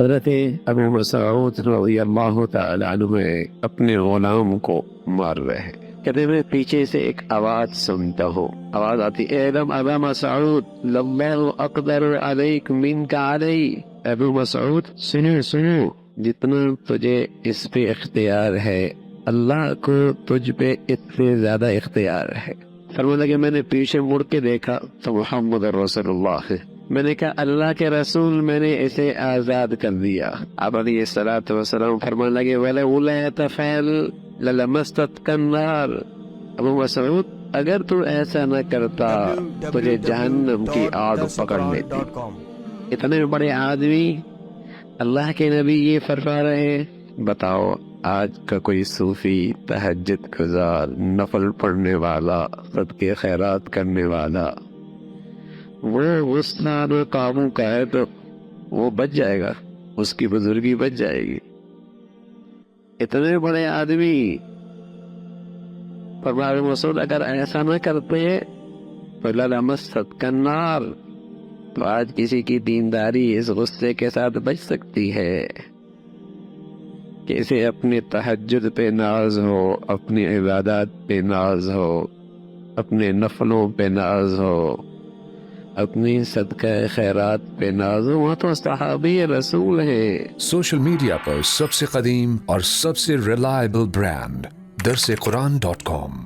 حضرت ابو مسعود رضی اللہ تعالی عنہ اپنے غلام کو مار رہے ہیں، کہتے میں پیچھے سے ایک آواز سنتا ہوں، آواز آتی اعلم ابا مسعود للہ اقدر علیک منک علی، ابو مسعود سنو جتنا تجھے اس پہ اختیار ہے اللہ کو تجھ پہ اس سے زیادہ اختیار ہے۔ فرمانے لگے میں نے پیچھے مڑ کے دیکھا تو محمد رسول اللہ ہے، میں نے کہا اللہ کے رسول میں نے اسے آزاد کر دیا۔ آپ علیہ الصلوۃ والسلام فرمانے لگے وَلَوْلَا تَفْعَلْ لَلَمَسَّتْكَ النَّارُ، ابو مسعود اگر تو ایسا نہ کرتا تجھے جہنم کی آگ پکڑ لیتی۔ اتنے بڑے آدمی اللہ کے نبی یہ فرما رہے ہیں، بتاؤ آج کا کوئی صوفی، تہجد گزار، نفل پڑھنے والا، صدقے خیرات کرنے والا، وہ اس نار قابو کا ہے تو وہ بچ جائے گا، اس کی بزرگی بچ جائے گی۔ اتنے بڑے آدمی فرمایا مسعود اگر ایسا نہ کرتے تو لَلَمَسَّتْكَ النَّارُ، تو آج کسی کی دینداری اس غصے کے ساتھ بچ سکتی ہے کہ اسے اپنے تہجد پہ ناز ہو، اپنی عبادات پہ ناز ہو، اپنے نفلوں پہ ناز ہو، اپنی صدقہ خیرات پہ ناز ہو، وہ تو صحابی رسول ہیں۔ سوشل میڈیا پر سب سے قدیم اور سب سے ریلائبل برانڈ درسقرآن.com